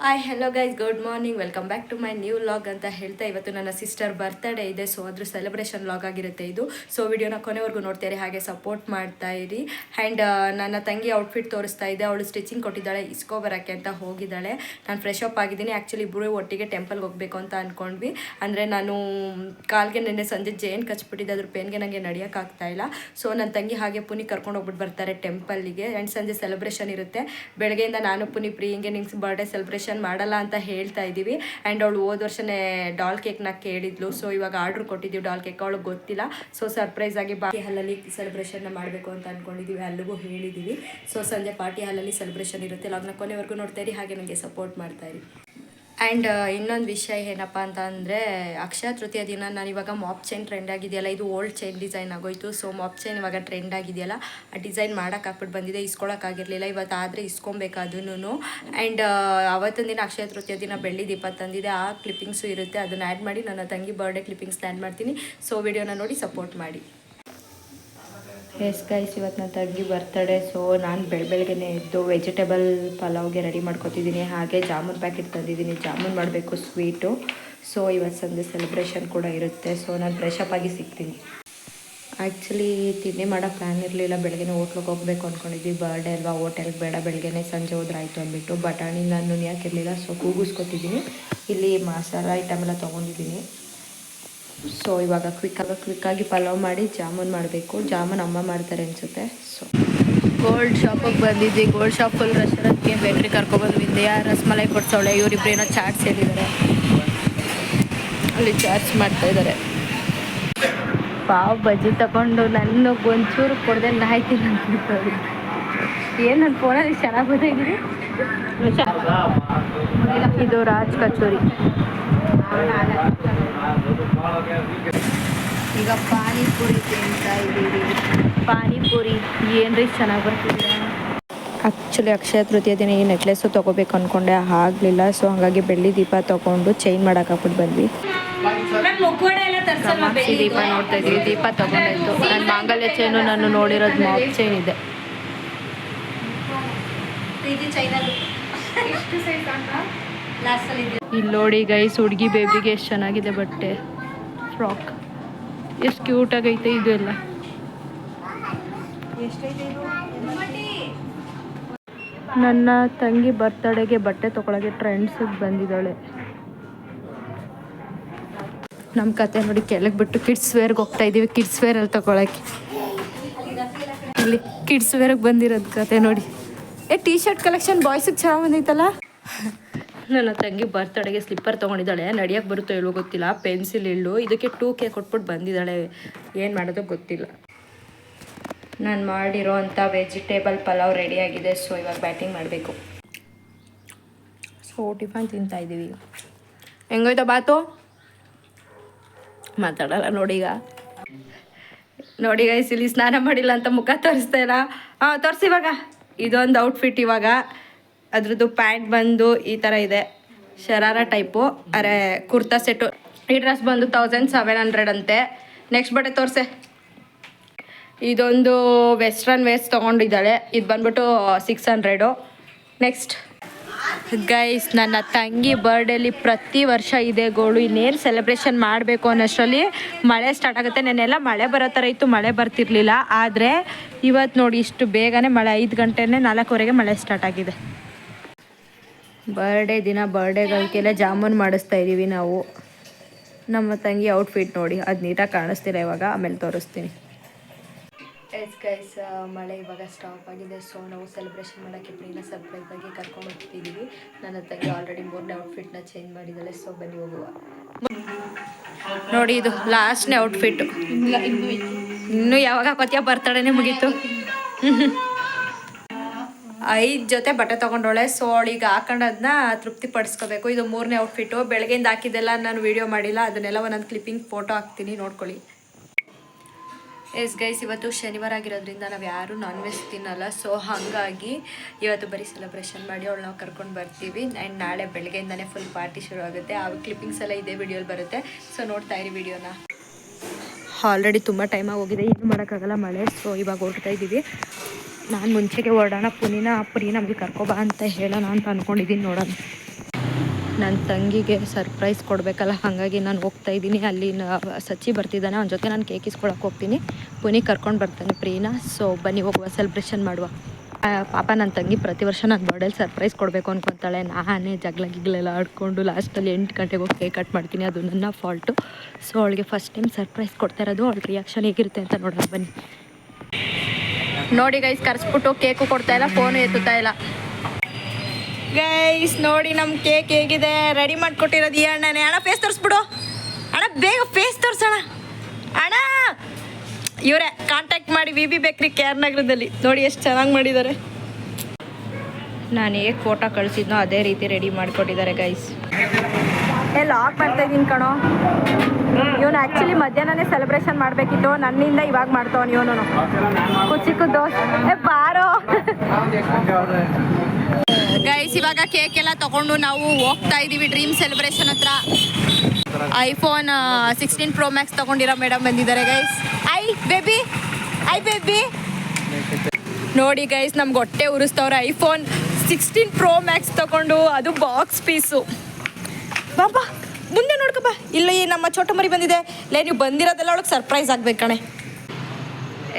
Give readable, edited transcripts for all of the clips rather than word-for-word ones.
Hi hello guys, good morning, welcome back to my new vlog ಅಂತ ಹೇಳ್ತಾ ಇವತ್ತು ನನ್ನ ಸಿಸ್ಟರ್ ಬರ್ತ್ಡೇ ಇದೆ. ಸೊ ಅದ್ರ ಸೆಲೆಬ್ರೇಷನ್ ವ್ಲಾಗ್ ಆಗಿರುತ್ತೆ ಇದು. ಸೊ ವಿಡಿಯೋನ ಕೊನೆವರೆಗೂ ನೋಡ್ತಾರೆ, ಹಾಗೆ ಸಪೋರ್ಟ್ ಮಾಡ್ತಾ ಇರಿ. ಆ್ಯಂಡ್ ನನ್ನ ತಂಗಿ ಔಟ್ಫಿಟ್ ತೋರಿಸ್ತಾ ಇದೆ. ಅವಳು ಸ್ಟಿಚಿಂಗ್ ಕೊಟ್ಟಿದ್ದಾಳೆ, ಇಸ್ಕೋ ಬರೋಕ್ಕೆ ಅಂತ ಹೋಗಿದ್ದಾಳೆ. ನಾನು ಫ್ರೆಶ್ ಅಪ್ ಆಗಿದ್ದೀನಿ. ಆ್ಯಕ್ಚುಲಿ ಇಬ್ಬರು ಒಟ್ಟಿಗೆ ಟೆಂಪಲ್ಗೆ ಹೋಗಬೇಕು ಅಂತ ಅಂದ್ಕೊಂಡ್ವಿ. ಅಂದರೆ ನಾನು ಕಾಲ್ಗೆ ನಿನ್ನೆ ಸಂಜೆ ಜೇನ್ ಕಚ್ಬಿಟ್ಟಿದ್ದೆ, ಅದ್ರ ಪೇನ್ಗೆ ನನಗೆ ನಡೆಯೋಕ್ಕಾಗ್ತಾ ಇಲ್ಲ. ಸೊ ನನ್ನ ತಂಗಿ ಹಾಗೆ ಪುನಿ ಕರ್ಕೊಂಡು ಹೋಗ್ಬಿಟ್ಟು ಬರ್ತಾರೆ ಟೆಂಪಲ್ಗೆ. ಆ್ಯಂಡ್ ಸಂಜೆ ಸೆಲೆಬ್ರೇಷನ್ ಇರುತ್ತೆ. ಬೆಳಗ್ಗೆಯಿಂದ ನಾನು ಪುನಿ ಹಿಂಗೆ ನಿಂಗೆ ಬರ್ಡೇ ಸೆಲೆಬ್ರೇಷನ್ ಮಾಡಲ್ಲ ಅಂತ ಹೇಳ್ತಾ ಇದ್ದೀವಿ. ಆ್ಯಂಡ್ ಅವಳು ಹೋದ ವರ್ಷನೇ ಡಾಲ್ ಕೇಕ್ನ ಕೇಳಿದ್ಲು. ಸೊ ಇವಾಗ ಆರ್ಡ್ರ್ ಕೊಟ್ಟಿದ್ದೀವಿ ಡಾಲ್ ಕೇಕ್, ಅವಳಿಗೆ ಗೊತ್ತಿಲ್ಲ. ಸೊ ಸರ್ಪ್ರೈಸ್ ಆಗಿ ಪಾರ್ಟಿ ಹಾಲಲ್ಲಿ ಸೆಲೆಬ್ರೇಷನ್ನ ಮಾಡಬೇಕು ಅಂತ ಅಂದ್ಕೊಂಡಿದ್ದೀವಿ, ಅಲ್ಲಿಗೂ ಹೇಳಿದ್ದೀವಿ. ಸೊ ಸಂಜೆ ಪಾರ್ಟಿ ಹಾಲಲ್ಲಿ ಸೆಲೆಬ್ರೇಷನ್ ಇರುತ್ತೆ. ಲಾಗ್ನ ಕೊನೆವರೆಗೂ ನೋಡ್ತಾ ಇರಿ, ಹಾಗೆ ನನಗೆ ಸಪೋರ್ಟ್ ಮಾಡ್ತಾ ಇರಿ. ಆ್ಯಂಡ್ ಇನ್ನೊಂದು ವಿಷಯ ಏನಪ್ಪ ಅಂತ ಅಂದರೆ, ಅಕ್ಷಯ ತೃತೀಯ ದಿನ ನಾನು ಇವಾಗ ಮಾಪ್ ಚೈನ್ ಟ್ರೆಂಡ್ ಆಗಿದೆಯಲ್ಲ, ಇದು ಓಲ್ಡ್ ಚೈನ್ ಡಿಸೈನ್ ಆಗೋಯ್ತು. ಸೊ ಮಾಪ್ ಚೈನ್ ಇವಾಗ ಟ್ರೆಂಡ್ ಆಗಿದೆಯಲ್ಲ, ಆ ಡಿಸೈನ್ ಮಾಡೋಕೆ ಹಾಕ್ಬಿಟ್ಟು ಬಂದಿದೆ. ಇಸ್ಕೊಳಕ್ಕಾಗಿರಲಿಲ್ಲ, ಇವತ್ತು ಆದರೆ ಇಸ್ಕೊಬೇಕು ಅದನ್ನು. ಆ್ಯಂಡ್ ಅವತ್ತಿನ ದಿನ ಅಕ್ಷಯ ತೃತೀಯ ದಿನ ಬೆಳ್ಳಿ ದೀಪ ತಂದಿದೆ, ಆ ಕ್ಲಿಪ್ಪಿಂಗ್ಸು ಇರುತ್ತೆ. ಅದನ್ನು ಆ್ಯಡ್ ಮಾಡಿ ನನ್ನ ತಂಗಿ ಬರ್ಡೇ ಕ್ಲಿಪ್ಪಿಂಗ್ಸ್ನ ಆ್ಯಡ್ ಮಾಡ್ತೀನಿ. ಸೊ ವಿಡಿಯೋನ ನೋಡಿ ಸಪೋರ್ಟ್ ಮಾಡಿ. ಎಸ್ ಗೈಸ್, ಇವತ್ತು ನನ್ನ ತಂಗಿ ಬರ್ತಡೇ. ಸೊ ನಾನು ಬೆಳಗ್ಗೆ ಎದ್ದು ವೆಜಿಟೇಬಲ್ ಪಲಾವ್ಗೆ ರೆಡಿ ಮಾಡ್ಕೊತಿದ್ದೀನಿ. ಹಾಗೆ ಜಾಮೂನ್ ಪ್ಯಾಕೆಟ್ ತಂದಿದ್ದೀನಿ, ಜಾಮೂನ್ ಮಾಡಬೇಕು ಸ್ವೀಟು. ಸೊ ಇವತ್ತು ಸಂಜೆ ಸೆಲೆಬ್ರೇಷನ್ ಕೂಡ ಇರುತ್ತೆ. ಸೊ ನಾನು ಫ್ರೆಶ್ ಅಪ್ ಆಗಿ ಸಿಗ್ತೀನಿ. ಆ್ಯಕ್ಚುಲಿ ತಿಂಡಿ ಮಾಡೋ ಪ್ಲ್ಯಾನ್ ಇರಲಿಲ್ಲ. ಬೆಳಗ್ಗೆ ಹೋಟ್ಲಿಗೆ ಹೋಗಬೇಕು ಅಂದ್ಕೊಂಡಿದ್ವಿ, ಬರ್ಡೇ ಅಲ್ವಾ, ಹೋಟೆಲ್ಗೆ ಬೇಡ, ಬೆಳಗ್ಗೆ ಸಂಜೆ ಹೋದ್ರೆ ಆಯಿತು ಅಂದ್ಬಿಟ್ಟು. ಬಟಾಣಿ ನಾನು ಯಾಕಿರಲಿಲ್ಲ, ಸೊ ಕೂಗಿಸ್ಕೊತಿದ್ದೀನಿ. ಇಲ್ಲಿ ಮಸಾಲ ಐಟಮ್ ಎಲ್ಲ ತೊಗೊಂಡಿದ್ದೀನಿ. ಸೊ ಇವಾಗ ಕ್ವಿಕ್ಕಾಗಿ ಪಲಾವ್ ಮಾಡಿ ಜಾಮೂನ್ ಮಾಡಬೇಕು. ಜಾಮೂನ್ ಅಮ್ಮ ಮಾಡ್ತಾರೆ ಅನಿಸುತ್ತೆ. ಸೊ ಗೋಲ್ಡ್ ಶಾಪಿಗೆ ಬಂದಿದ್ವಿ. ಗೋಲ್ಡ್ ಶಾಪ್ ಫುಲ್ ರಶ್ ಇರೋದಕ್ಕೆ ಬೇಕ್ರಿ ಕರ್ಕೊಬಂದ್ವಿಂದೆ. ರಸಮಲೈ ಕೊಡ್ಸೋಳೆ, ಇವರಿಬ್ರು ಏನೋ ಚಾಟ್ಸ್ ಹೇಳಿದ್ದಾರೆ, ಅಲ್ಲಿ ಚಾಟ್ಸ್ ಮಾಡ್ತಾಯಿದ್ದಾರೆ. ಪಾವ್ ಬಜ್ಜಿ ತಗೊಂಡು ನನಗೆ ಒಂಚೂರು ಕೊಡದೆ ನಾಯ್ತೀನಿ ಅಂತ. ಏನು ನನ್ನ ಫೋನಲ್ಲಿ ಚೆನ್ನಾಗಿ ಗೊತ್ತಾಗಿದೆ. ಇದು ರಾಜ್ ಕಚೋರಿ. ಈಗ ಪಾನಿಪುರಿ ತಿಂತಾ ಇದ್ದೀವಿ. ಪಾನಿಪುರಿ ಏನ್ರಿ ಚೆನ್ನಾಗಿ ಬರ್ತಿದೆ. ಆ್ಯಕ್ಚುಲಿ ಅಕ್ಷಯ ತೃತೀಯ ದಿನ ಈ ನೆಕ್ಲೆಸ್ಸು ತೊಗೋಬೇಕು ಅಂದ್ಕೊಂಡೆ, ಆಗಲಿಲ್ಲ. ಸೊ ಹಾಗಾಗಿ ಬೆಳ್ಳಿ ದೀಪ ತೊಗೊಂಡು ಚೈನ್ ಮಾಡೋಕೆ ಹಾಕ್ಬಿಟ್ಟು ಬಂದ್ವಿ. ದೀಪ ನೋಡ್ತಾ ಇದ್ವಿ, ದೀಪ ತೊಗೊಂಡಿದ್ದು. ನನ್ನ ಮಾಂಗಲ್ಯ ಚೈನು ನಾನು ನೋಡಿರೋದು ಮಾಪ್ ಚೈನ್ ಇದೆ. ಇಲ್ಲಿ ನೋಡಿ ಗೈಸ್, ಹುಡುಗಿ ಬೇಬಿಗೆ ಎಷ್ಟು ಚೆನ್ನಾಗಿದೆ ಬಟ್ಟೆ, ಫ್ರಾಕ್ ಎಷ್ಟು ಕ್ಯೂಟಾಗೈತೆ ಇದು ಎಲ್ಲ. ನನ್ನ ತಂಗಿ ಬರ್ತಡೆಗೆ ಬಟ್ಟೆ ತೊಗೊಳಕ್ಕೆ ಟ್ರೆಂಡ್ಸಿಗೆ ಬಂದಿದ್ದಾಳೆ. ನಮ್ಮ ಕತೆ ನೋಡಿ, ಕೆಳಗೆ ಬಿಟ್ಟು ಕಿಡ್ಸ್ ವೇರ್ಗೆ ಹೋಗ್ತಾ ಇದ್ದೀವಿ. ಕಿಡ್ಸ್ ವೇರಲ್ಲಿ ತೊಗೊಳಕ್ಕೆ ಇಲ್ಲಿ ಕಿಡ್ಸ್ ವೇರ್ಗೆ ಬಂದಿರೋದು ಕತೆ ನೋಡಿ. ಟೀ ಶರ್ಟ್ ಕಲೆಕ್ಷನ್ ಬಾಯ್ಸಿಗೆ ಚೆನ್ನಾಗಿ ಬಂದೈತಲ್ಲ. ನನ್ನ ತಂಗಿ ಬರ್ತಡೆಗೆ ಸ್ಲಿಪ್ಪರ್ ತೊಗೊಂಡಿದ್ದಾಳೆ. ನಡಿಯೋಕ್ಕೆ ಬರುತ್ತೋ ಹೇಳೋ ಗೊತ್ತಿಲ್ಲ. ಪೆನ್ಸಿಲ್ ಇಳ್ಳು ಇದಕ್ಕೆ 2K ಕೊಟ್ಬಿಟ್ಟು ಬಂದಿದ್ದಾಳೆ. ಏನು ಮಾಡೋದು ಗೊತ್ತಿಲ್ಲ. ನಾನು ಮಾಡಿರೋ ಅಂಥ ವೆಜಿಟೇಬಲ್ ಪಲಾವ್ ರೆಡಿಯಾಗಿದೆ. ಸೊ ಇವಾಗ ಬ್ಯಾಟಿಂಗ್ ಮಾಡಬೇಕು. ಸೊ ಟಿಫನ್ ತಿಂತಾಯಿದ್ದೀವಿ. ಹೆಂಗೋಯ್ತು ಬಾತು? ಮಾತಾಡಲ್ಲ ನೋಡಿ. ಈಗ ನೋಡಿ ಗೈಸ್, ಇಲ್ಲಿ ಸ್ನಾನ ಮಾಡಿಲ್ಲ ಅಂತ ಮುಖ ತೋರಿಸ್ತಾ ಇಲ್ಲ. ತೋರಿಸಿ ಇವಾಗ. ಇದೊಂದು ಔಟ್ಫಿಟ್. ಇವಾಗ ಅದ್ರದ್ದು ಪ್ಯಾಂಟ್ ಬಂದು ಈ ಥರ ಇದೆ, ಶರಾರ ಟೈಪು. ಅರೆ ಕುರ್ತಾ ಸೆಟ್ಟು. ಈ ಡ್ರೆಸ್ ಬಂದು 1700 ಅಂತೆ. ನೆಕ್ಸ್ಟ್ ಬಟ್ಟೆ ತೋರಿಸೆ. ಇದೊಂದು ವೆಸ್ಟ್ರನ್ ವೇಸ್ಟ್ ತೊಗೊಂಡಿದ್ದಾಳೆ, ಇದು ಬಂದ್ಬಿಟ್ಟು 600. ನೆಕ್ಸ್ಟ್ ಗೈಸ್, ನನ್ನ ತಂಗಿ ಬರ್ಡೇಲಿ ಪ್ರತಿ ವರ್ಷ ಇದೆ ಗೋಳು. ಇನ್ನೇನು ಸೆಲೆಬ್ರೇಷನ್ ಮಾಡಬೇಕು ಅನ್ನೋಷ್ಟರಲ್ಲಿ ಮಳೆ ಸ್ಟಾರ್ಟ್ ಆಗುತ್ತೆ. ನೆನ್ನೆಲ್ಲ ಮಳೆ ಬರೋ ಥರ ಇತ್ತು, ಮಳೆ ಬರ್ತಿರ್ಲಿಲ್ಲ. ಆದರೆ ಇವತ್ತು ನೋಡಿ, ಇಷ್ಟು ಬೇಗನೆ ಮಳೆ. 5 ಗಂಟೆನೇ 4:15 ಮಳೆ ಸ್ಟಾರ್ಟ್ ಆಗಿದೆ. ಬರ್ಡೇ ದಿನ ಬರ್ಡೇಗಳಿಗೆಲ್ಲ ಜಾಮೂನ್ ಮಾಡಿಸ್ತಾ ಇದ್ದೀವಿ ನಾವು. ನಮ್ಮ ತಂಗಿ ಔಟ್ಫಿಟ್ ನೋಡಿ, ಅದು ನೀಟಾಗಿ ಕಾಣಿಸ್ತಿಲ್ಲ ಇವಾಗ, ಆಮೇಲೆ ತೋರಿಸ್ತೀನಿ. ಎಸ್ ಗೈಸ್, ಮಳೆ ಇವಾಗ ಸ್ಟಾಪ್ ಆಗಿದೆ. ಸೊ ನಾವು ಸೆಲೆಬ್ರೇಷನ್ ಮಾಡೋಕ್ಕೆ ಪ್ರೀನ ಸರ್ಪ್ರೈಸ್ ಆಗಿ ಕರ್ಕೊಂಡು ಹೋಗ್ತಿದ್ದೀವಿ. ನನ್ನ ತಂಗಿ ಆಲ್ರೆಡಿ 3ನೇ ಔಟ್ಫಿಟ್ನ ಚೇಂಜ್ ಮಾಡಿದ್ದಾಳೆ. ಸೊ ಬನ್ನಿ ಹೋಗುವ. ನೋಡಿ, ಇದು ಲಾಸ್ಟ್ನೇ ಔಟ್ಫಿಟ್ಟು. ಇನ್ನೂ ಯಾವಾಗ ಹಾಕೋತಿಯ? ಬರ್ತಡೇನೇ ಮುಗೀತು. 5 ಜೊತೆ ಬಟ್ಟೆ ತೊಗೊಂಡೋಳೆ. ಸೊ ಅವಳಿಗೆ ಹಾಕೊಂಡು ಅದನ್ನ ತೃಪ್ತಿ ಪಡಿಸ್ಕೋಬೇಕು. ಇದು 3ನೇ ಔಟ್ಫಿಟ್ಟು. ಬೆಳಗ್ಗೆಯಿಂದ ಹಾಕಿದ್ದೆಲ್ಲ ನಾನು ವೀಡಿಯೋ ಮಾಡಿಲ್ಲ, ಅದನ್ನೆಲ್ಲ ಒಂದೊಂದು ಕ್ಲಿಪ್ಪಿಂಗ್ ಫೋಟೋ ಹಾಕ್ತೀನಿ, ನೋಡ್ಕೊಳ್ಳಿ. ಎಸ್ ಗೈಸ್, ಇವತ್ತು ಶನಿವಾರ ಆಗಿರೋದ್ರಿಂದ ನಾವು ಯಾರೂ ನಾನ್ ವೆಜ್ ತಿನ್ನಲ್ಲ. ಸೊ ಹಾಗಾಗಿ ಇವತ್ತು ಬರೀ ಸೆಲೆಬ್ರೇಷನ್ ಮಾಡಿ ಅವಳು ನಾವು ಕರ್ಕೊಂಡು ಬರ್ತೀವಿ. ಆ್ಯಂಡ್ ನಾಳೆ ಬೆಳಗ್ಗೆಯಿಂದನೇ ಫುಲ್ ಪಾರ್ಟಿ ಶುರು ಆಗುತ್ತೆ. ಆ ಕ್ಲಿಪ್ಪಿಂಗ್ಸ್ ಎಲ್ಲ ಇದೇ ವಿಡಿಯೋಲಿ ಬರುತ್ತೆ. ಸೊ ನೋಡ್ತಾ ಇರಿ ವಿಡಿಯೋನ. ಆಲ್ರೆಡಿ ತುಂಬ ಟೈಮಾಗಿ ಹೋಗಿದೆ, ಏನು ಮಾಡೋಕ್ಕಾಗಲ್ಲ ಮಳೆ. ಸೊ ಇವಾಗ ಹೊರಡ್ತಾ ಇದ್ದೀವಿ. ನಾನು ಮುಂಚೆಗೆ ಹೊರಡೋಣ. ಪುರಿ ನಮಗೆ ಕರ್ಕೊಬಾ ಅಂತ ಹೇಳೋಣ ಅಂತ ಅಂದ್ಕೊಂಡಿದ್ದೀನಿ. ನೋಡೋಣ. ನನ್ನ ತಂಗಿಗೆ ಸರ್ಪ್ರೈಸ್ ಕೊಡಬೇಕಲ್ಲ, ಹಾಗಾಗಿ ನಾನು ಹೋಗ್ತಾ ಇದ್ದೀನಿ. ಅಲ್ಲಿ ಸಚ್ಚಿ ಬರ್ತಿದ್ದಾನೆ, ಅವನ ಜೊತೆ ನಾನು ಕೇಕ್ ಇಸ್ಕೊಳಕ್ಕೆ ಹೋಗ್ತೀನಿ. ಪುನಿ ಕರ್ಕೊಂಡು ಬರ್ತಾನೆ ಪ್ರೀನಾ. ಸೊ ಬನ್ನಿ ಹೋಗುವ, ಸೆಲೆಬ್ರೇಷನ್ ಮಾಡುವ. ಪಾಪ ನನ್ನ ತಂಗಿ ಪ್ರತಿ ವರ್ಷ ನನ್ನ ಬರ್ಡೇಲಿ ಸರ್ಪ್ರೈಸ್ ಕೊಡಬೇಕು ಅನ್ಕೊತಾಳೆ. ನಾನೇ ಗಿಗ್ಲೆಲ್ಲ ಆಡ್ಕೊಂಡು ಲಾಸ್ಟಲ್ಲಿ 8 ಗಂಟೆಗೆ ಹೋಗಿ ಕೇಕ್ ಕಟ್ ಮಾಡ್ತೀನಿ. ಅದು ನನ್ನ ಫಾಲ್ಟು. ಸೊ ಅವಳಿಗೆ ಫಸ್ಟ್ ಟೈಮ್ ಸರ್ಪ್ರೈಸ್ ಕೊಡ್ತಾ ಇರೋದು. ಅವಳ ರಿಯಾಕ್ಷನ್ ಹೇಗಿರುತ್ತೆ ಅಂತ ನೋಡೋಣ ಬನ್ನಿ. ನೋಡಿ ಗೈಸ್, ಕರೆಸ್ಬಿಟ್ಟು ಕೇಕು ಕೊಡ್ತಾ ಇಲ್ಲ, ಫೋನು ಎತ್ತುತ್ತಾ ಇಲ್ಲ. ಗೈಸ್ ನೋಡಿ ನಮ್ಮ ಕೇಕ್ ಹೇಗಿದೆ, ರೆಡಿ ಮಾಡಿಕೊಟ್ಟಿರೋದು ಈ ಅಣ್ಣನೇ. ಅಣ್ಣ ಫೇಸ್ ತೋರಿಸ್ಬಿಡು ಅಣ್ಣ, ಬೇಗ ಫೇಸ್ ತೋರಿಸೋಣ ಅಣ್ಣ. ಇವರೇ ಕಾಂಟ್ಯಾಕ್ಟ್ ಮಾಡಿ ವಿ ಬೇಕ್ರಿ KR ನಗರದಲ್ಲಿ. ನೋಡಿ ಎಷ್ಟು ಚೆನ್ನಾಗಿ ಮಾಡಿದ್ದಾರೆ. ನಾನು ಹೇಗೆ ಫೋಟೋ ಕಳಿಸಿದ್ನೋ ಅದೇ ರೀತಿ ರೆಡಿ ಮಾಡಿಕೊಟ್ಟಿದ್ದಾರೆ ಗೈಸ್. ಲಾಕ್ ಮಾಡ್ತಾ ಇದ್ದೀನಿ ಕಣೋ. ಇವನು ಆ್ಯಕ್ಚುಲಿ ಮಧ್ಯಾಹ್ನನೇ ಸೆಲೆಬ್ರೇಷನ್ ಮಾಡಬೇಕಿತ್ತು, ನನ್ನಿಂದ ಇವಾಗ ಮಾಡ್ತಾವನು ಇವನು. ಚಿಕ್ಕ ದೋಸ್ತ್ ಬಾರೋ ಗೈಸ್. ಇವಾಗ ಕೇಕ್ ಎಲ್ಲ ತಗೊಂಡು ನಾವು ಹೋಗ್ತಾ ಇದ್ದೀವಿ ಡ್ರೀಮ್ ಸೆಲೆಬ್ರೇಷನ್ ಹತ್ರ. iPhone 16 Pro Max ತಗೊಂಡಿರೋ ಮೇಡಮ್ ಬಂದಿದ್ದಾರೆ ಗೈಸ್. ಐ ಬೇಬಿ ನೋಡಿ ಗೈಸ್, ನಮ್ಗೆ ಹೊಟ್ಟೆ ಉರಿಸ್ತವ್ರೆ. iPhone 16 Pro Max ತಗೊಂಡು, ಅದು ಬಾಕ್ಸ್ ಪೀಸು. ಬಾಬಾ ಮುಂದೆ ನೋಡ್ಕೊಬಾ. ಇಲ್ಲಿ ನಮ್ಮ ಚೋಟ ಮರಿ ಬಂದಿದೆ. ನೀವು ಬಂದಿರೋದೆಲ್ಲ ಅವಳಿಗೆ ಸರ್ಪ್ರೈಸ್ ಆಗ್ಬೇಕು ಕಣೆ.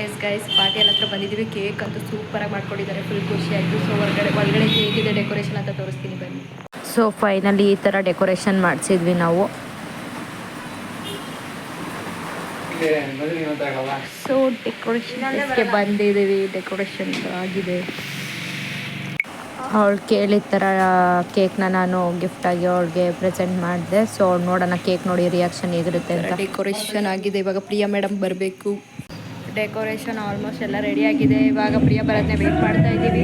ಎಸ್ ಗೈಸ್, ಪಾರ್ಟಿ ಎಲ್ಲ ಹತ್ರ ಬಂದಿದ್ದೀವಿ. ಕೇಕ್ ಅಂತೂ ಸೂಪರಾಗಿ ಮಾಡ್ಕೊಂಡಿದ್ದಾರೆ, ಫುಲ್ ಖುಷಿ ಆಯಿತು. ಸೊ ಒಳಗಡೆ ಹೇಗಿದೆ ಡೆಕೋರೇಷನ್ ಅಂತ ತೋರಿಸ್ತೀನಿ ಬನ್ನಿ. ಸೊ ಫೈನಲಿ ಈ ಥರ ಡೆಕೋರೇಷನ್ ಮಾಡಿಸಿದ್ವಿ ನಾವು. ಸೊ ಡೆಕೋರೇಷನ್ಗೆ ಬಂದಿದ್ದೀವಿ, ಡೆಕೋರೇಷನ್ ಆಗಿದೆ. ಅವಳು ಕೇಳಿದ ಥರ ಕೇಕ್ನ ನಾನು ಗಿಫ್ಟಾಗಿ ಅವಳಿಗೆ ಪ್ರೆಸೆಂಟ್ ಮಾಡಿದೆ. ಸೊ ನೋಡೋಣ ಕೇಕ್ ನೋಡಿ ರಿಯಾಕ್ಷನ್ ಹೇಗಿರುತ್ತೆ ಅಂತ. ಡೆಕೋರೇಷನ್ ಆಗಿದೆ, ಇವಾಗ ಪ್ರಿಯಾ ಮೇಡಮ್ ಬರಬೇಕು. ಡೆಕೋರೇಷನ್ ಆಲ್ಮೋಸ್ಟ್ ಎಲ್ಲ ರೆಡಿ ಆಗಿದೆ. ಇವಾಗ ಪ್ರಿಯಾ ಬರೋದನ್ನೇ ವೇಟ್ ಮಾಡ್ತಾ ಇದ್ದೀವಿ.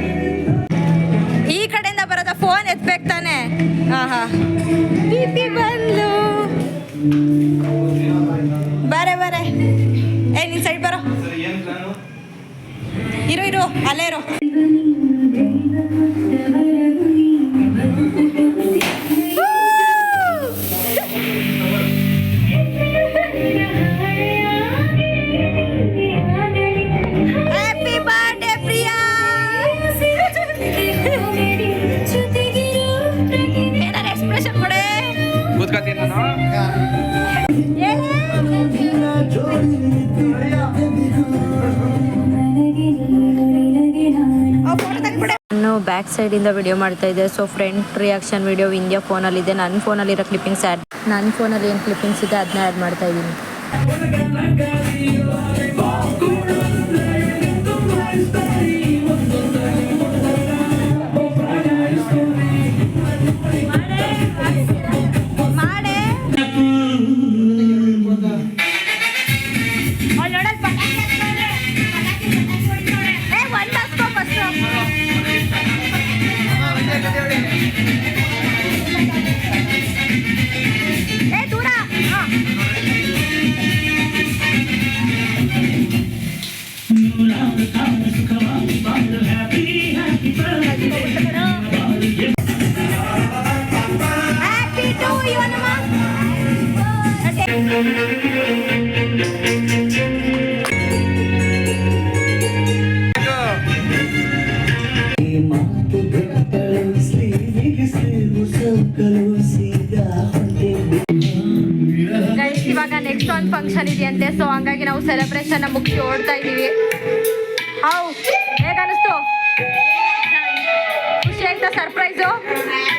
ಈ ಕಡೆಯಿಂದ ಬರೋದ ಫೋನ್ ಎತ್ಬೇಕು ತಾನೆ. ಬಂದು ಬರೆ ನಿನ್ ಸೈಡ್ ಬರೋ. ಇರೋ ಅಲ್ಲೇ ಇರೋ. ನಾನು ಬ್ಯಾಕ್ ಸೈಡಿಂದ ವಿಡಿಯೋ ಮಾಡ್ತಾ ಇದ್ದೆ. So front reaction video India ಫೋನಲ್ಲಿದೆ. ನನ್ನ ಫೋನಲ್ಲಿರೋ ಕ್ಲಿಪ್ಪಿಂಗ್ಸ್ ನನ್ನ ಫೋನಲ್ಲಿ ಏನು ಕ್ಲಿಪ್ಪಿಂಗ್ಸ್ ಇದೆ ಅದನ್ನ ಆ್ಯಡ್ ಮಾಡ್ತಾ ಇದ್ದೀನಿ. ಇವಾಗ ನೆಕ್ಸ್ಟ್ ಒಂದು ಫಂಕ್ಷನ್ ಇದೆಯಂತೆ. ಸೊ ಹಂಗಾಗಿ ನಾವು ಸೆಲೆಬ್ರೇಷನ್ ಮುಗಿಸಿ ಓಡ್ತಾ ಇದ್ದೀವಿ. ಹೇಗನ್ನಿಸ್ತು? ಖುಷಿ ಆಯ್ತಾ ಸರ್ಪ್ರೈಸು?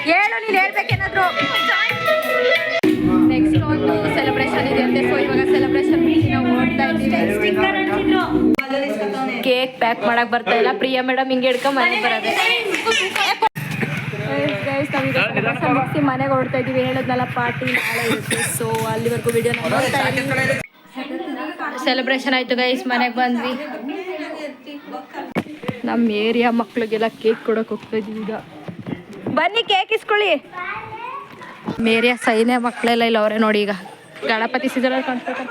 ಹೇಳು, ನೀನು ಹೇಳ್ಬೇಕೇನಾದ್ರು. ನೆಕ್ಸ್ಟ್ ಒಂದು ಸೆಲೆಬ್ರೇಷನ್ ಇದೆಯಂತೆ. ಸೊ ಇವಾಗ ಸೆಲೆಬ್ರೇಷನ್ ಮುಗಿಸಿ ನಾವು ಓಡ್ತಾ ಇದ್ದೀವಿ. ಕೇಕ್ ಪ್ಯಾಕ್ ಮಾಡಕ್ ಬರ್ತಾ ಇಲ್ಲ. ಪ್ರಿಯಾ ಮೇಡಮ್ ಹಿಂಗೆ ಹಿಡ್ಕೊಂಡು ಮನೆಗೆ ಬರೋದೆ. ಮುಗಿಸಿ ಮನೆಗೆ ಹೊರಡ್ತಾ ಇದ್ದೀವಿ. ಹೇಳೋದ್ನಲ್ಲ ಪಾರ್ಟಿ ನಾಳೆ ಇರುತ್ತೆ. ಸೊ ಅಲ್ಲಿವರೆಗೂ ವಿಡಿಯೋ ನೋಡ್ತಾ ಇದ್ದೀವಿ. ಸೆಲೆಬ್ರೇಷನ್ ಆಯಿತು ಗೈಸ್, ಮನೆಗೆ ಬಂದ್ವಿ. ನಮ್ಮ ಏರಿಯಾ ಮಕ್ಳಿಗೆಲ್ಲ ಕೇಕ್ ಕೊಡೋಕೆ ಹೋಗ್ತಾ ಇದ್ದೀವಿ. ಈಗ ಬನ್ನಿ ಕೇಕ್ ಇಸ್ಕೊಳ್ಳಿ. ನಮ್ಮ ಏರಿಯಾ ಸೈನ್ಯ ಮಕ್ಕಳೆಲ್ಲ ಇಲ್ಲ ಅವರೇ ನೋಡಿ. ಈಗ ಗಣಪತಿ ಸಿದ್ಧರ ಕಾಣಿಸ್ತಾರೆ,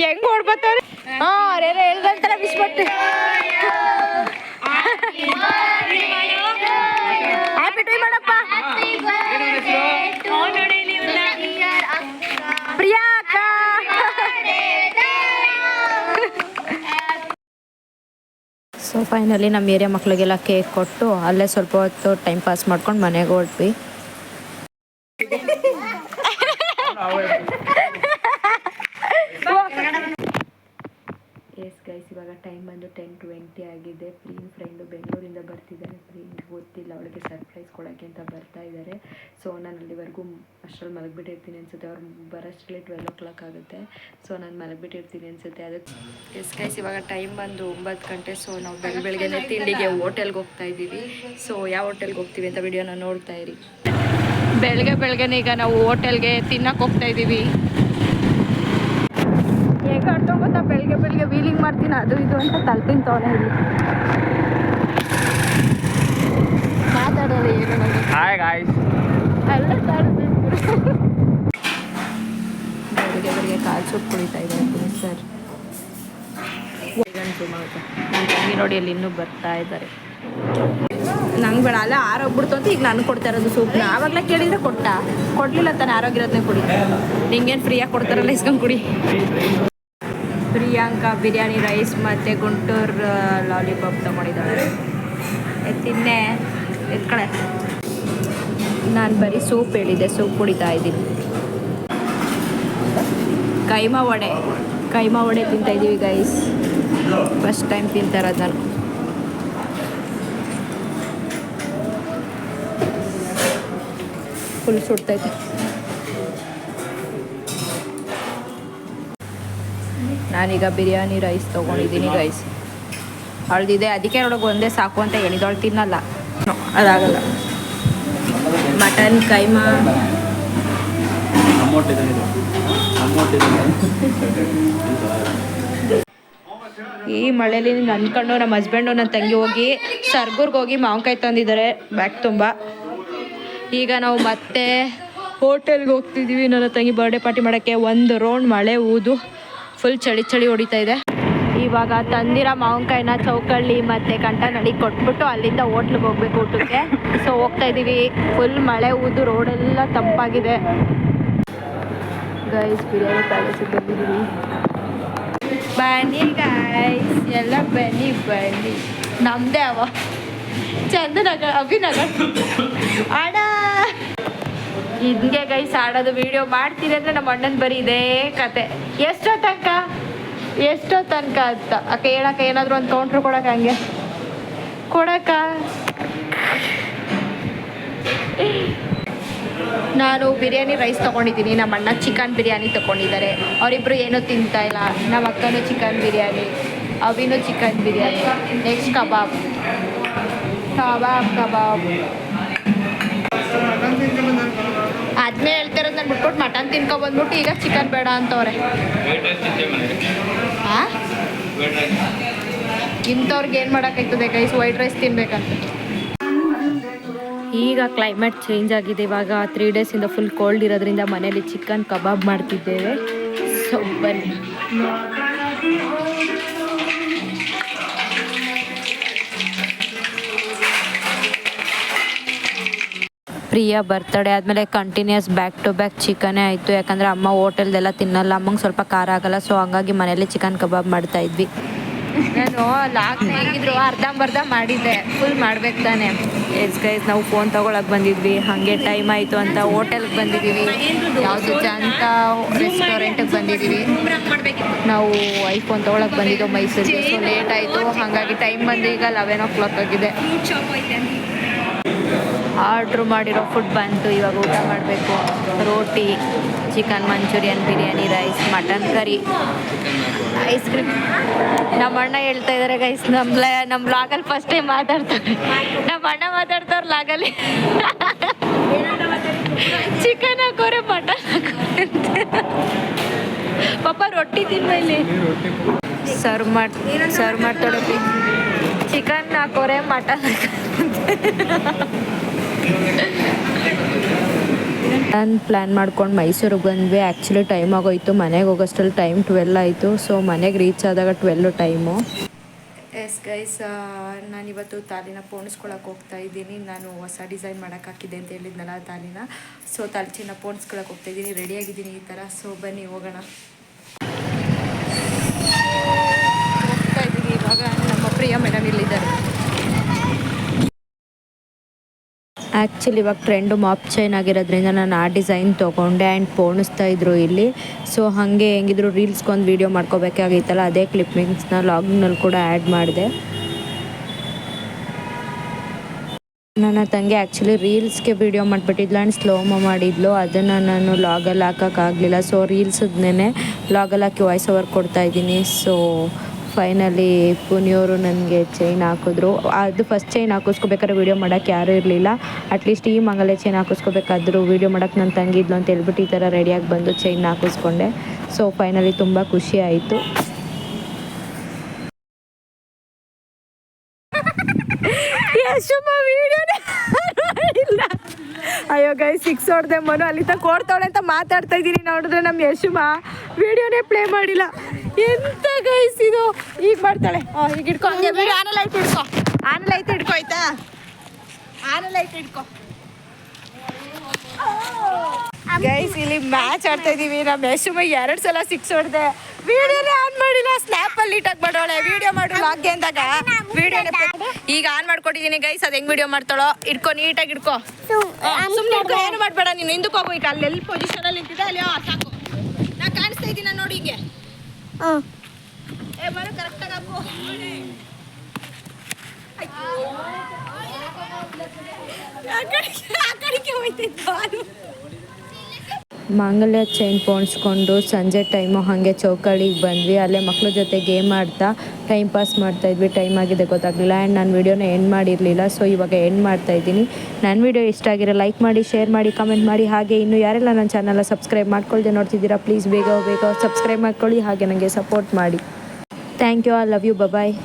ಹೆಂಗ್ ಓಡ್ಬರ್ತಾರೆ. ಅವರೇನೋ ಹೇಳ್ದಂತಾರೆ ವಿಶ್ ಮಾಡ್ತೀವಿ. ಹ್ಯಾಪಿ ಟು ಮಾಡಪ್ಪ. ಪ್ರಿಯಾ ಅಕ್ಕ. ಸೊ ಫೈನಲಿ ನಮ್ಮ ಏರಿಯಾ ಮಕ್ಕಳಿಗೆಲ್ಲ ಕೇಕ್ ಕೊಟ್ಟು ಅಲ್ಲೇ ಸ್ವಲ್ಪ ಹೊತ್ತು ಟೈಮ್ ಪಾಸ್ ಮಾಡ್ಕೊಂಡು ಮನೆಗೆ ಹೊರಟ್ವಿ. ಎಂಟಿ ಆಗಿದೆ. ಪ್ರೀನ್ ಫ್ರೆಂಡು ಬೆಂಗಳೂರಿಂದ ಬರ್ತಿದ್ದಾರೆ. ಪ್ರೀನ್ ಗೊತ್ತಿಲ್ಲ, ಅವಳಿಗೆ ಸರ್ಪ್ರೈಸ್ ಕೊಡೋಕ್ಕೆ ಅಂತ ಬರ್ತಾ ಇದ್ದಾರೆ. ಸೊ ನಾನು ಅಲ್ಲಿವರೆಗೂ ಅಷ್ಟರಲ್ಲಿ ಮಲಗಿಬಿಟ್ಟಿರ್ತೀನಿ ಅನಿಸುತ್ತೆ. ಅವ್ರು ಬರೋಷ್ಟರಲ್ಲಿ 12 ಆಗುತ್ತೆ. ಸೊ ನಾನು ಮಲಗಿಬಿಟ್ಟಿರ್ತೀನಿ ಅನಿಸುತ್ತೆ. ಅದಕ್ಕೆ ಗೈಸ್ ಇವಾಗ ಟೈಮ್ ಬಂದು 9 ಗಂಟೆ. ಸೊ ನಾವು ಬೆಳಗ್ಗೆನೇ ತಿಂಡಿಗೆ ಹೋಟೆಲ್ಗೆ ಹೋಗ್ತಾ ಇದ್ದೀವಿ. ಸೊ ಯಾವ ಹೋಟೆಲ್ಗೆ ಹೋಗ್ತೀವಿ ಅಂತ ವಿಡಿಯೋನ ನೋಡ್ತಾ ಇರಿ. ಬೆಳಗ್ಗೆನೇ ಈಗ ನಾವು ಹೋಟೆಲ್ಗೆ ತಿನ್ನಕ್ಕೆ ಹೋಗ್ತಾ ಇದ್ದೀವಿ. ಹೇಗೆ ಆಡ್ತೋ ಗೊತ್ತಾ, ಬೆಳಗ್ಗೆ ವೀಲಿಂಗ್ ಮಾಡ್ತೀನಿ ಅದು ಇದು ಅಂತ ತಲ್ತೀನಿ ತೋನೆ ಇಲ್ಲಿ ಮಾತಾಡೋದು ಏನು ನನಗೆ. ಹಾಯ್ ಗಾಯ್ಸ್ ಎಲ್ಲ ಬೆಳಗ್ಗೆ ಕಾಲು ಸೂಪ್ ಕುಡಿತಾ ಇದ್ದಾರೆ ಸರ್. ನನ್ನ ತಂಗಿ ನೋಡಿ ಅಲ್ಲಿ ಇನ್ನೂ ಬರ್ತಾ ಇದ್ದಾರೆ. ನಂಗೆ ಬೇಡ, ಅಲ್ಲ ಆರೋಗ್ಬಿಡ್ತು ಅಂತ ಈಗ ನಾನು ಕೊಡ್ತಾ ಇರೋದು ಸೂಪ್ನ. ಆವಾಗಲೇ ಕೇಳಿದರೆ ಕೊಡಲಿಲ್ಲ ತಾನೆ, ಆರೋಗ್ಯರತ್ನ ಕುಡಿ. ನಿಂಗೇನು ಫ್ರೀಯಾಗಿ ಕೊಡ್ತಾರಲ್ಲ, ಇಸ್ಕೊಂಡು ಕುಡಿ. ಪ್ರಿಯಾಂಕಾ ಬಿರಿಯಾನಿ ರೈಸ್ ಮತ್ತು ಗುಂಟೂರು ಲಾಲಿಪಾಪ್ ತೊಗೊಂಡಿದ್ದಾಳೆ. ತಿನ್ನೆ ಎತ್ಕಡೆ. ನಾನು ಬರೀ ಸೂಪ್ ಹೇಳಿದ್ದೆ, ಸೂಪ್ ಕುಡಿತಾ ಇದ್ದೀನಿ. ಕೈಮಾ ವಡೆ ತಿಂತಾಯಿದ್ದೀವಿ ಗೈಸ್. ಫಸ್ಟ್ ಟೈಮ್ ತಿಂತಾ ಇರೋದು ನಾನು. ಫುಲ್ ಸುಡ್ತೈತೆ. ನಾನೀಗ ಬಿರಿಯಾನಿ ರೈಸ್ ತೊಗೊಂಡಿದ್ದೀನಿ ಗೈಸ್. ಅವಳದಿದೆ, ಅದಕ್ಕೆ ನೋಡೋಕೆ ಒಂದೇ ಸಾಕು ಅಂತ ಹೇಳಿದವಳು. ತಿನ್ನಲ್ಲ, ಅದಾಗಲ್ಲ. ಮಟನ್ ಕೈಮಾ ಈ ಮಳೇಲಿ ಅಂದ್ಕೊಂಡು ನಮ್ಮ ಹಸ್ಬೆಂಡು ನನ್ನ ತಂಗಿ ಹೋಗಿ ಸರ್ಗೂರ್ಗೆ ಹೋಗಿ ಮಾವಿನಕಾಯಿ ತಂದಿದ್ದಾರೆ ಬ್ಯಾಗ್ ತುಂಬ. ಈಗ ನಾವು ಮತ್ತೆ ಹೋಟೆಲ್ಗೆ ಹೋಗ್ತಿದ್ದೀವಿ ನನ್ನ ತಂಗಿ ಬರ್ಡೇ ಪಾರ್ಟಿ ಮಾಡೋಕ್ಕೆ. ಒಂದು ರೌಂಡ್ ಮಳೆ ಊದು ಫುಲ್ ಚಳಿ ಹೊಡಿತಾ ಇದೆ. ಇವಾಗ ತಂದಿರೋ ಮಾವಿನಕಾಯಿನ ಚೌಕಳ್ಳಿ ಮತ್ತು ಕಂಠನಳ್ಳಿ ಕೊಟ್ಬಿಟ್ಟು ಅಲ್ಲಿಂದ ಹೋಟ್ಲಿಗೆ ಹೋಗ್ಬೇಕು ಊಟಕ್ಕೆ. ಸೊ ಹೋಗ್ತಾ ಇದ್ದೀವಿ. ಫುಲ್ ಮಳೆ ಊದು ರೋಡೆಲ್ಲ ತಂಪಾಗಿದೆ ಗೈಸ್. ಬಿರಿಯಾನಿ ಪ್ಯಾಲೇಸಿಗೆ ಬಂದಿದ್ದೀವಿ. ಬನ್ನಿ ಗೈಸ್, ಎಲ್ಲ ಬನ್ನಿ ನಮ್ಮದೇ ಅವ ಚಂದನಗರ ಅಭಿನಗರ್ ಆಡ. ಹಿಂಗೆ ಗೈಸ್ ಆಡೋದು. ವೀಡಿಯೋ ಮಾಡ್ತೀನಿ ಅಂದರೆ ನಮ್ಮ ಅಣ್ಣನ ಬರೀ ಇದೇ ಕತೆ. ಎಷ್ಟೋ ತನಕ ಅಂತ ಅಕ್ಕ ಹೇಳಕ್ಕ. ಏನಾದರೂ ಒಂದು ಕೌಂಟ್ರ್ ಕೊಡೋಕೆ, ಹಂಗೆ ಕೊಡಕ್ಕ. ನಾನು ಬಿರಿಯಾನಿ ರೈಸ್ ತೊಗೊಂಡಿದ್ದೀನಿ, ನಮ್ಮ ಅಣ್ಣ ಚಿಕನ್ ಬಿರಿಯಾನಿ ತೊಗೊಂಡಿದ್ದಾರೆ. ಅವರಿಬ್ಬರು ಏನೂ ತಿಂತಾ ಇಲ್ಲ. ನಮ್ಮ ಅಕ್ಕನೂ ಚಿಕನ್ ಬಿರಿಯಾನಿ, ಅವಿನೂ ಚಿಕನ್ ಬಿರಿಯಾನಿ. Next kebab. ಅದನ್ನೇ ಹೇಳ್ತಿರೋದು. ನಾನು ಬಿಟ್ಬಿಟ್ಟು ಮಟನ್ ತಿನ್ಕೊಬಂದ್ಬಿಟ್ಟು ಈಗ ಚಿಕನ್ ಬೇಡ ಅಂತವ್ರೆ. ಹಾಂ, ಇಂಥವ್ರಿಗೆ ಏನು ಮಾಡೋಕ್ಕಾಯ್ತದೆ ಗೈಸ್, ವೈಟ್ ರೈಸ್ ತಿನ್ಬೇಕಂತ. ಈಗ ಕ್ಲೈಮೇಟ್ ಚೇಂಜ್ ಆಗಿದೆ. ಇವಾಗ 3 ಡೇಸಿಂದ ಫುಲ್ ಕೋಲ್ಡ್ ಇರೋದ್ರಿಂದ ಮನೇಲಿ ಚಿಕನ್ ಕಬಾಬ್ ಮಾಡ್ತಿದ್ದೇವೆ. ಸೊ ಬನ್ನಿ. ಪ್ರಿಯಾ ಬರ್ತಡೇ ಆದಮೇಲೆ ಕಂಟಿನ್ಯೂಸ್ ಬ್ಯಾಕ್ ಟು ಬ್ಯಾಕ್ ಚಿಕನೇ ಆಯಿತು. ಯಾಕಂದರೆ ಅಮ್ಮ ಹೋಟೆಲ್ದೆಲ್ಲ ತಿನ್ನಲ್ಲ, ಅಮ್ಮಂಗೆ ಸ್ವಲ್ಪ ಖಾರ ಆಗಲ್ಲ. ಸೊ ಹಂಗಾಗಿ ಮನೇಲಿ ಚಿಕನ್ ಕಬಾಬ್ ಮಾಡ್ತಾಯಿದ್ವಿ. ನಾನು ಹೇಗಿದ್ರು ಅರ್ಧಂಬರ್ಧ ಮಾಡಿದ್ದೆ, ಫುಲ್ ಮಾಡ್ಬೇಕು ತಾನೆ. ಗೈಸ್ ನಾವು ಫೋನ್ ತೊಗೊಳಕ್ಕೆ ಬಂದಿದ್ವಿ. ಹಾಗೆ ಟೈಮ್ ಆಯಿತು ಅಂತ ಹೋಟೆಲ್ಗೆ ಬಂದಿದ್ದೀವಿ. ಯಾವುದು ಅಂತ ರೆಸ್ಟೋರೆಂಟಿಗೆ ಬಂದಿದ್ದೀವಿ. ನಾವು ಐಫೋನ್ ತೊಗೊಳಕ್ಕೆ ಬಂದಿದ್ದು ಮೈಸೂರಿಗೆ. ಸೊ ಲೇಟ್ ಆಯಿತು, ಹಾಗಾಗಿ ಟೈಮ್ ಬಂದು ಈಗ 11 o'clock ಆಗಿದೆ. ಆರ್ಡ್ರ್ ಮಾಡಿರೋ ಫುಡ್ ಬಂತು. ಇವಾಗ ಊಟ ಮಾಡಬೇಕು. ರೋಟಿ, chicken Manchurian, biryani rice, mutton curry, ice cream. ನಮ್ಮ ಅಣ್ಣ ಹೇಳ್ತಾ ಇದ್ದಾರೆ ಗೈಸ್, ನಮ್ಮ ಲಾಗಲ್ಲಿ ಫಸ್ಟ್ ಟೈಮ್ ಮಾತಾಡ್ತಾರೆ. ನಮ್ಮ ಅಣ್ಣ ಮಾತಾಡ್ತಾರೆ ಲಾಗಲ್ಲಿ. Chicken ಹಾಕೋರೆ, mutton ಹಾಕೋರೆ. ಪಾಪ ರೊಟ್ಟಿ ತಿನ್ನುವ ಇಲ್ಲಿ. ಸರ್ವ್ ಮಾಡ್ತಾಳೆ. ಚಿಕನ್ ಹಾಕೋರೆ, ಮಟನ್ ನಾನು ಪ್ಲ್ಯಾನ್ ಮಾಡ್ಕೊಂಡು ಮೈಸೂರಿಗೆ ಬಂದ್ವಿ. ಆ್ಯಕ್ಚುಲಿ ಟೈಮ್ ಆಗೋಯ್ತು. ಮನೆಗೆ ಹೋಗೋಷ್ಟರಲ್ಲಿ ಟೈಮ್ 12 ಆಯಿತು. ಸೊ ಮನೆಗೆ ರೀಚ್ ಆದಾಗ 12 ಟೈಮು. ಎಸ್ ಗೈಸ್, ನಾನಿವತ್ತು ತಾಲಿನ ಪೋಣಿಸ್ಕೊಳಕ್ಕೆ ಹೋಗ್ತಾ ಇದ್ದೀನಿ. ನಾನು ಹೊಸ ಡಿಸೈನ್ ಮಾಡೋಕ್ಕೆ ಹಾಕಿದ್ದೆ ಅಂತ ಹೇಳಿದ್ನಲ್ಲ ತಾಲಿನ. ಸೊ ತಾಲಿನ ಪೋಣಿಸ್ಕೊಳಕ್ಕೆ ಹೋಗ್ತಾ ಇದ್ದೀನಿ. ರೆಡಿಯಾಗಿದ್ದೀನಿ ಈ ಥರ. ಸೊ ಬನ್ನಿ ಹೋಗೋಣ. ಹೋಗ್ತಾ ಇದ್ದೀನಿ ಇವಾಗ. ನಮ್ಮ ಪ್ರಿಯಾ ಮೇಡಮ್ ಇಲ್ಲಿದ್ದಾರೆ. ಆ್ಯಕ್ಚುಲಿ ಇವಾಗ ಟ್ರೆಂಡು ಮಾಪ್ ಚೈನ್ ಆಗಿರೋದ್ರಿಂದ ನಾನು ಆ ಡಿಸೈನ್ ತೊಗೊಂಡೆ ಆ್ಯಂಡ್ ಪೋಣಿಸ್ತಾ ಇದ್ರು ಇಲ್ಲಿ. ಸೊ ಹಾಗೆ ಹೆಂಗಿದ್ರು ರೀಲ್ಸ್ಗೊಂದು ವೀಡಿಯೋ ಮಾಡ್ಕೋಬೇಕಾಗಿತ್ತಲ್ಲ, ಅದೇ ಕ್ಲಿಪ್ಪಿಂಗ್ಸ್ನ ಲಾಗ್ನಲ್ಲಿ ಕೂಡ ಆ್ಯಡ್ ಮಾಡಿದೆ. ನನ್ನ ತಂಗಿ ಆ್ಯಕ್ಚುಲಿ ರೀಲ್ಸ್ಗೆ ವೀಡಿಯೋ ಮಾಡಿಬಿಟ್ಟಿದ್ಲು ಆ್ಯಂಡ್ ಸ್ಲೋಮೋ ಮಾಡಿದ್ಲು. ಅದನ್ನು ನಾನು ಲಾಗಲ್ಲಿ ಹಾಕೋಕ್ಕಾಗಲಿಲ್ಲ. ಸೊ ರೀಲ್ಸದ್ನೇ ಲಾಗಲ್ಲಿ ಹಾಕಿ ವಾಯ್ಸ್ ಓವರ್ ಕೊಡ್ತಾಯಿದ್ದೀನಿ. ಸೊ ಫೈನಲಿ ಪುನಿಯವರು ನನಗೆ ಚೈನ್ ಹಾಕಿದ್ರು. ಅದು ಫಸ್ಟ್ ಚೈನ್ ಹಾಕಿಸ್ಕೋಬೇಕಾದ್ರೆ ವೀಡಿಯೋ ಮಾಡೋಕ್ಕೆ ಯಾರೂ ಇರಲಿಲ್ಲ. ಅಟ್ಲೀಸ್ಟ್ ಈ ಮಂಗಲ ಚೈನ್ ಹಾಕಿಸ್ಕೋಬೇಕಾದ್ರೂ ವೀಡಿಯೋ ಮಾಡೋಕ್ಕೆ ನನ್ನ ತಂಗಿದ್ಲು ಅಂತ ಹೇಳ್ಬಿಟ್ಟು ಈ ಥರ ರೆಡಿಯಾಗಿ ಬಂದು ಚೈನ್ ಹಾಕಿಸ್ಕೊಂಡೆ. ಸೊ ಫೈನಲಿ ತುಂಬ ಖುಷಿ ಆಯಿತು. ಅಯ್ಯೋ ಗೈ 6 ಹೊಡೆದೆ ಮನು ಅಲ್ಲಿ ತನಕ ಓಡ್ತಾವಳೆ ಅಂತ ಮಾತಾಡ್ತಾ ಇದ್ದೀನಿ. ನೋಡಿದ್ರೆ ನಮ್ಮ ಯಶುಮ ವಿಡಿಯೋನೇ ಪ್ಲೇ ಮಾಡಿಲ್ಲ. ಎಂತ ಗೈಸ್ ಇದು, ಈಗ ಮಾಡ್ತಾಳೆ. ಈಗ ಇಟ್ಕೊ, ಹಂಗೆ ವಿಡಿಯೋ ಆನೆಲ್ಲ ಐತೆ ಇಟ್ಕೊ, ಆನೆಲ್ಲ ಐತೆ ಇಟ್ಕೊ, ಆಯ್ತಾ? ಆನೆಲ್ಲ ಐತೆ ಇಟ್ಕೊ ಗೈಸ್. ಇಲ್ಲಿ ಮ್ಯಾಚ್ ಆಡ್ತಾ ಇದೀವಿ. ನಮ್ಮ ಯಶುಮ 2 ಸಲ 6 ಹೊಡೆದೆ. ವಿಡಿಯೋನೇ ಆನ್ ಮಾಡಿಲ್ಲ. ಸ್ನ್ಯಾಪಲ್ಲಿ ಇಟ್ಟಾಗ ಮಾಡೋಳೆ ವಿಡಿಯೋ ಮಾಡು ಲಾಗ್ಗೆ ಅಂದಾಗ ವಿಡಿಯೋನೇ ಈಗ ಆನ್ ಮಾಡ್ಕೊಟ್ಟಿದ್ದೀನಿ ಗೈಸ್. ಅದು ಹೆಂಗೆ ವಿಡಿಯೋ ಮಾಡ್ತಾಳೋ. ಇಟ್ಕೊ, ನೀಟಾಗಿ ಇಟ್ಕೊ, ಸುಮ್ಮನೆ ಇಟ್ಕೊ, ಏನು ಮಾಡಬೇಡ ನೀನು. ಹಿಂದಕ್ಕೆ ಹೋಗು. ಈಗ ಅಲ್ಲಿ ಎಲ್ಲಿ ಪೊಸಿಷನಲ್ಲಿ ನಿಂತಿದೆ ಅಲ್ಲಿ ಸಾಕು. ನಾ ಕಾಣಿಸ್ತಾ ಇದ್ದೀನಿ ನೋಡಿ. ಹೀಗೆ ಏ ಬರೋ ಕರೆಕ್ಟಾಗಿ ಹಾಕು. ಆ ಕಡೆಗೆ ಹೋಯ್ತಿತ್ತು. ಮಾಂಗಲ್ಯ ಚೈನ್ ಪೋಣಿಸ್ಕೊಂಡು ಸಂಜೆ ಟೈಮು ಹಾಗೆ ಚೌಕಳಿಗೆ ಬಂದ್ವಿ. ಅಲ್ಲೇ ಮಕ್ಳ ಜೊತೆ ಗೇಮ್ ಆಡ್ತಾ ಟೈಮ್ ಪಾಸ್ ಮಾಡ್ತಾಯಿದ್ವಿ. ಟೈಮ್ ಆಗಿದೆ ಗೊತ್ತಾಗಲಿಲ್ಲ ಆ್ಯಂಡ್ ನಾನು ವೀಡಿಯೋನ ಎಂಡ್ ಮಾಡಿರಲಿಲ್ಲ. ಸೊ ಇವಾಗ ಎಂಡ್ ಮಾಡ್ತಾಯಿದ್ದೀನಿ. ನನ್ನ ವೀಡಿಯೋ ಇಷ್ಟ ಆಗಿರೋ ಲೈಕ್ ಮಾಡಿ, ಶೇರ್ ಮಾಡಿ, ಕಮೆಂಟ್ ಮಾಡಿ. ಹಾಗೆ ಇನ್ನೂ ಯಾರೆಲ್ಲ ನನ್ನ ಚಾನಲ್ನ ಸಬ್ಸ್ಕ್ರೈಬ್ ಮಾಡ್ಕೊಳ್ದೆ ನೋಡ್ತಿದ್ದೀರಾ ಪ್ಲೀಸ್ ಬೇಗ ಸಬ್ಸ್ಕ್ರೈಬ್ ಮಾಡ್ಕೊಳ್ಳಿ. ಹಾಗೆ ನನಗೆ ಸಪೋರ್ಟ್ ಮಾಡಿ. Thank you. I love you. Bye.